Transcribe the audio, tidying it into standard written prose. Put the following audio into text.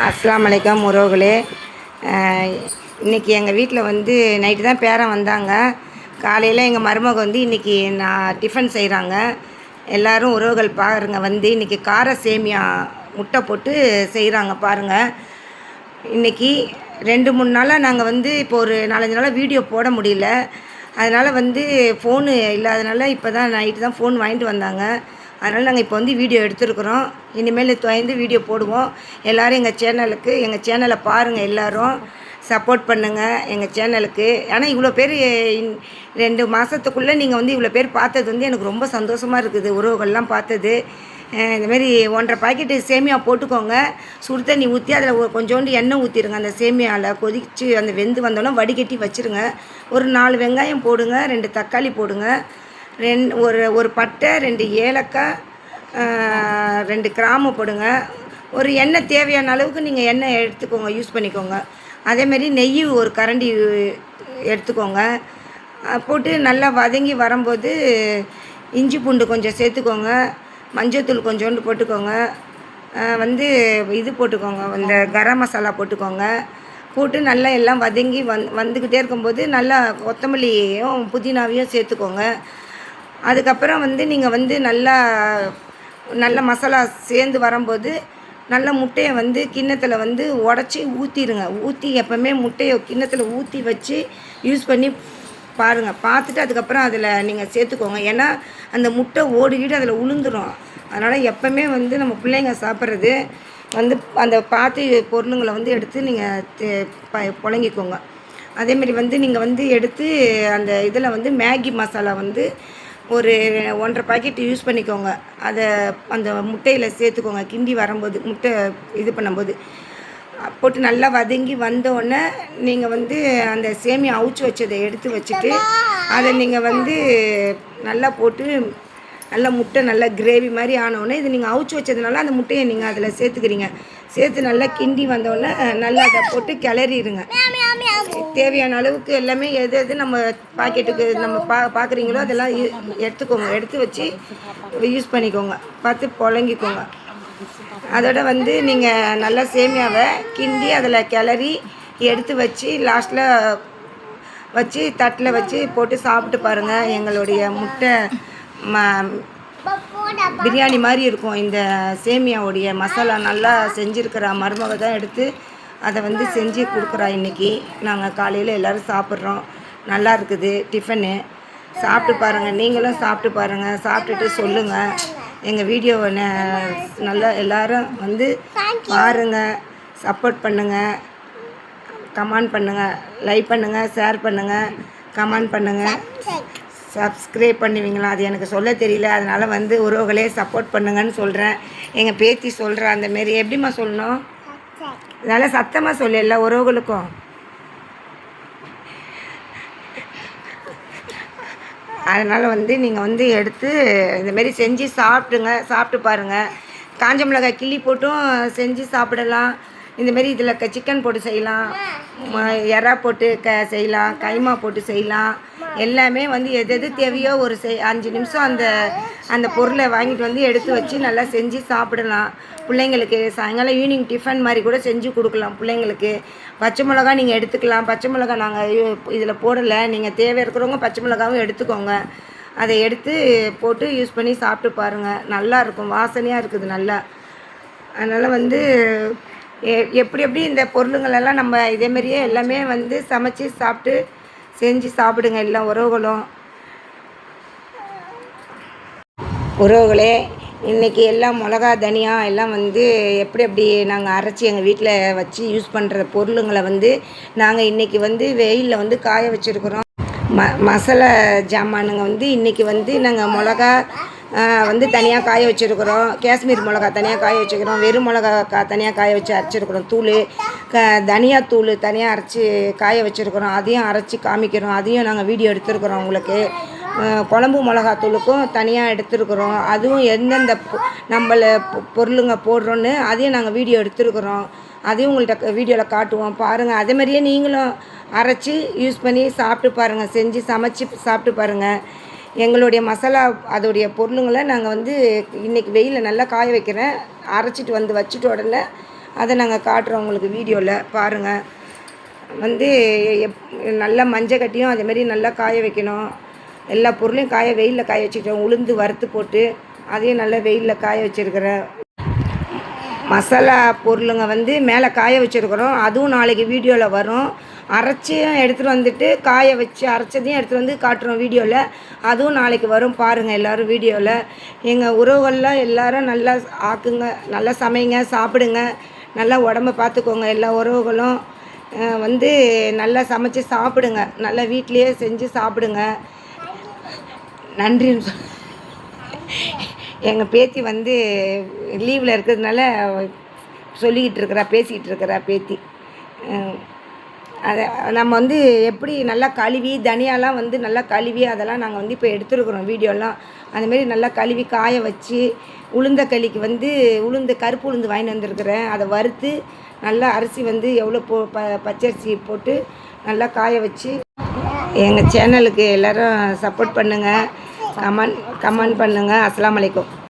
அஸ்ஸலாமு அலைக்கும் உறவுகளே. இன்றைக்கி எங்கள் வீட்டில் வந்து நைட்டு தான் பேரன் வந்தாங்க. காலையில் எங்கள் மருமக வந்து இன்றைக்கி நான் டிஃபன் செய்கிறாங்க. எல்லோரும் உறவுகள் பாருங்கள், வந்து இன்றைக்கி கார சேமியா முட்டை போட்டு செய்கிறாங்க பாருங்கள். இன்றைக்கி 2-3 நாளாக நாங்கள் வந்து இப்போ ஒரு 4-5 நாளாக வீடியோ போட முடியல. அதனால் வந்து ஃபோனு இல்லாதனால இப்போ தான் நைட்டு தான் ஃபோன் வாங்கிட்டு வந்தாங்க. அதனால் நாங்கள் இப்போ வந்து வீடியோ எடுத்துருக்குறோம். இனிமேல் தொடர்ந்து வீடியோ போடுவோம். எல்லோரும் எங்கள் சேனலை பாருங்கள், எல்லோரும் சப்போர்ட் பண்ணுங்கள் எங்கள் சேனலுக்கு. ஆனால் இவ்வளோ பேர் 2 மாதத்துக்குள்ளே நீங்கள் வந்து இவ்வளோ பேர் பார்த்தது வந்து எனக்கு ரொம்ப சந்தோஷமாக இருக்குது. உறவுகள்லாம் பார்த்தது. இந்தமாரி 1.5 பாக்கெட்டு சேமியா போட்டுக்கோங்க. சுடு தண்ணி ஊற்றி அதில் கொஞ்சோண்டு எண்ணெய் ஊற்றிடுங்க. அந்த சேமியாவில் கொதித்து அந்த வெந்து வந்தோன்னே வடிகட்டி வச்சுருங்க. ஒரு 4 வெங்காயம் போடுங்க, 2 தக்காளி போடுங்க, ஒரு பட்டை, 2 ஏலக்காய், 2 கிராம்பு போடுங்க. ஒரு எண்ணெய் தேவையான அளவுக்கு நீங்கள் எண்ணெய் எடுத்துக்கோங்க, யூஸ் பண்ணிக்கோங்க. அதேமாரி நெய் ஒரு கரண்டி எடுத்துக்கோங்க. போட்டு நல்லா வதங்கி வரும்போது இஞ்சி பூண்டு கொஞ்சம் சேர்த்துக்கோங்க. மஞ்சள்தூள் கொஞ்சோண்டு போட்டுக்கோங்க. வந்து இது போட்டுக்கோங்க, இந்த கரம் மசாலா போட்டுக்கோங்க. போட்டு நல்லா எல்லாம் வதங்கி வந்துக்கிட்டே இருக்கும்போது நல்லா கொத்தமல்லியும் புதினாவையும் சேர்த்துக்கோங்க. அதுக்கப்புறம் வந்து நீங்கள் வந்து நல்லா மசாலா சேர்ந்து வரும்போது நல்லா முட்டையை வந்து கிண்ணத்தில் வந்து உடச்சி ஊற்றிடுங்க. ஊற்றி எப்போவுமே முட்டையை கிண்ணத்தில் ஊற்றி வச்சு யூஸ் பண்ணி பாருங்கள். பார்த்துட்டு அதுக்கப்புறம் அதில் நீங்கள் சேர்த்துக்கோங்க. ஏன்னா அந்த முட்டை ஓடிக்கிட்டு அதில் உளுந்துடும். அதனால் எப்போவுமே வந்து நம்ம பிள்ளைங்க சாப்பிட்றது வந்து அந்த பார்த்து பொருளுங்களை வந்து எடுத்து நீங்கள் புழங்கிக்கோங்க. அதேமாரி வந்து நீங்கள் வந்து எடுத்து அந்த இதில் வந்து மேகி மசாலா வந்து ஒரு 1.5 பாக்கெட் யூஸ் பண்ணிக்கோங்க. அதை அந்த முட்டையில் சேர்த்துக்கோங்க. கிண்டி வரும்போது முட்டை இது பண்ணும்போது போட்டு நல்லா வதங்கி வந்தோடனே நீங்கள் வந்து அந்த சேமியா அவிச்சு வச்சதை எடுத்து வச்சுட்டு அதை நீங்கள் வந்து நல்லா போட்டு நல்லா முட்டை நல்லா கிரேவி மாதிரி ஆனோடனே இது நீங்கள் அவிச்சு வச்சதுனால அந்த முட்டையை நீங்கள் அதில் சேர்த்துக்கிறீங்க. சேர்த்து நல்லா கிண்டி வந்தோடனே நல்லா அதை போட்டு கிளறிடுங்க. தேவையான அளவுக்கு எல்லாமே எது நம்ம பாக்கெட்டுக்கு நம்ம பார்க்குறீங்களோ அதெல்லாம் எடுத்துக்கோங்க. எடுத்து வச்சு யூஸ் பண்ணிக்கோங்க. பார்த்து புழங்கிக்கோங்க. அதோட வந்து நீங்கள் நல்லா சேமியாவை கிண்டி அதில் கிளறி எடுத்து வச்சு லாஸ்ட்டில் வச்சு தட்டில் வச்சு போட்டு சாப்பிட்டு பாருங்கள். எங்களுடைய முட்டை பிரியாணி மாதிரி இருக்கும். இந்த சேமியாவுடைய மசாலா நல்லா செஞ்சுருக்கிற மருமக தான் எடுத்து அதை வந்து செஞ்சு கொடுக்குறா. இன்றைக்கி நாங்கள் காலையில் எல்லோரும் சாப்பிட்றோம். நல்லா இருக்குது டிஃபனு. சாப்பிட்டு பாருங்கள், நீங்களும் சாப்பிட்டு பாருங்கள். சாப்பிட்டுட்டு சொல்லுங்கள். எங்கள் வீடியோவை நல்லா எல்லோரும் வந்து பாருங்கள், சப்போர்ட் பண்ணுங்கள், கமெண்ட் பண்ணுங்கள், லைக் பண்ணுங்கள், ஷேர் பண்ணுங்கள், கமெண்ட் பண்ணுங்கள். சப்ஸ்கிரைப் பண்ணுவீங்களா? அது எனக்கு சொல்ல தெரியல. அதனால் வந்து உறவுகளே சப்போர்ட் பண்ணுங்கன்னு சொல்கிறேன். எங்கள் பேத்தி சொல்கிறேன். அந்தமாரி எப்படிம்மா சொல்லணும்? அதனால் சத்தமாக சொல்லு எல்லா உறவுகளுக்கும். அதனால் வந்து நீங்கள் வந்து எடுத்து இந்தமாரி செஞ்சு சாப்பிட்டு பாருங்கள். காஞ்ச மிளகாய் கிள்ளி போட்டும் செஞ்சு சாப்பிடலாம். இந்தமாரி இதில் சிக்கன் போட்டு செய்யலாம், எறா போட்டு செய்யலாம், கைமா போட்டு செய்யலாம். எல்லாமே வந்து எது தேவையோ ஒரு 5 நிமிஷம் அந்த பொருளை வாங்கிட்டு வந்து எடுத்து வச்சு நல்லா செஞ்சு சாப்பிடலாம். பிள்ளைங்களுக்கு சாயங்காலம் ஈவினிங் டிஃபன் மாதிரி கூட செஞ்சு கொடுக்கலாம் பிள்ளைங்களுக்கு. பச்சை மிளகா நீங்கள் எடுத்துக்கலாம். பச்சை மிளகா நாங்கள் இதில் போடலை. நீங்கள் தேவை இருக்கிறவங்க பச்சை மிளகாவும் எடுத்துக்கோங்க. அதை எடுத்து போட்டு யூஸ் பண்ணி சாப்பிட்டு பாருங்கள். நல்லாயிருக்கும், வாசனையாக இருக்குது நல்லா. அதனால் வந்து எப்படி இந்த பொருளுங்களெல்லாம் நம்ம இதேமாரியே எல்லாமே வந்து சமைச்சி சாப்பிட்டு செஞ்சு சாப்பிடுங்க எல்லா உறவுகளும். உறவுகளே, இன்றைக்கி எல்லாம் மிளகா தனியா எல்லாம் வந்து எப்படி நாங்கள் அரைச்சி எங்கள் வீட்டில் வச்சு யூஸ் பண்ணுற பொருளுங்களை வந்து நாங்கள் இன்றைக்கி வந்து வெயிலில் வந்து காய வச்சுருக்குறோம். மசாலா ஜாமானுங்க வந்து இன்றைக்கி வந்து நாங்கள் மிளகா வந்து தனியாக காய வச்சுருக்குறோம். காஷ்மீர் மிளகா தனியாக காய வச்சுருக்கிறோம். வெறும் மிளகா தனியாக காய வச்சு அரைச்சிருக்கிறோம். தூள் தனியாத்தூள் தனியாக அரைச்சி காய வச்சுருக்குறோம். அதையும் அரைச்சி காமிக்கிறோம். அதையும் நாங்கள் வீடியோ எடுத்துருக்குறோம் உங்களுக்கு. குழம்பு மிளகாத்தூளுக்கும் தனியாக எடுத்துருக்குறோம். அதுவும் எந்தெந்த நம்மளை பொருளுங்க போடுறோன்னு அதையும் நாங்கள் வீடியோ எடுத்துருக்குறோம். அதையும் உங்கள்கிட்ட வீடியோவில் காட்டுவோம் பாருங்கள். அதேமாதிரியே நீங்களும் அரைச்சி யூஸ் பண்ணி சாப்பிட்டு பாருங்கள். செஞ்சு சமைச்சி சாப்பிட்டு பாருங்கள். எங்களுடைய மசாலா அதோடைய பொருளுங்களை நாங்கள் வந்து இன்றைக்கி வெயிலில் நல்லா காய வைக்கிறேன். அரைச்சிட்டு வந்து வச்சுட்டு உடனே அதை நாங்கள் காட்டுறோம் உங்களுக்கு வீடியோவில் பாருங்கள். வந்து நல்லா மஞ்சள் கட்டியும் அதேமாரி நல்லா காய வைக்கணும். எல்லா பொருளையும் வெயிலில் காய வச்சுக்கிட்டோம். உளுந்து வறுத்து போட்டு அதையும் நல்லா வெயிலில் காய வச்சுருக்கிறேன். மசாலா பொருளுங்க வந்து மேலே காய வச்சுருக்குறோம். அதுவும் நாளைக்கு வீடியோவில் வரும். அரைச்சியும் எடுத்துகிட்டு வந்துட்டு காய வச்சு அரைச்சதையும் எடுத்துகிட்டு வந்து காட்டுறோம் வீடியோவில். அதுவும் நாளைக்கு வரும் பாருங்கள் எல்லோரும் வீடியோவில். எங்கள் உறவுகள்லாம் எல்லோரும் நல்லா ஆக்குங்க, நல்லா சமைங்க, சாப்பிடுங்க, நல்லா உடம்ப பார்த்துக்கோங்க. எல்லா உறவுகளும் வந்து நல்லா சமைச்சு சாப்பிடுங்க, நல்லா வீட்லேயே செஞ்சு சாப்பிடுங்க. நன்றின்னு எங்கள் பேத்தி வந்து லீவில் இருக்கிறதுனால சொல்லிக்கிட்டு இருக்கிறா, பேசிக்கிட்டு இருக்கிறா பேத்தி. அதை நம்ம வந்து எப்படி நல்லா கழுவி தனியாலாம் வந்து நல்லா கழுவி அதெல்லாம் நாங்கள் வந்து இப்போ எடுத்துருக்குறோம் வீடியோலாம். அதுமாரி நல்லா கழுவி காய வச்சு உளுந்தக்களிக்கு வந்து கருப்பு உளுந்து வாங்கிட்டு வந்திருக்கிறேன். அதை வறுத்து நல்லா அரிசி வந்து எவ்வளோ பச்சரிசி போட்டு நல்லா காய வச்சு எங்கள் சேனலுக்கு எல்லோரும் சப்போர்ட் பண்ணுங்கள், கமெண்ட் பண்ணுங்கள். அஸ்ஸலாமு அலைக்கும்.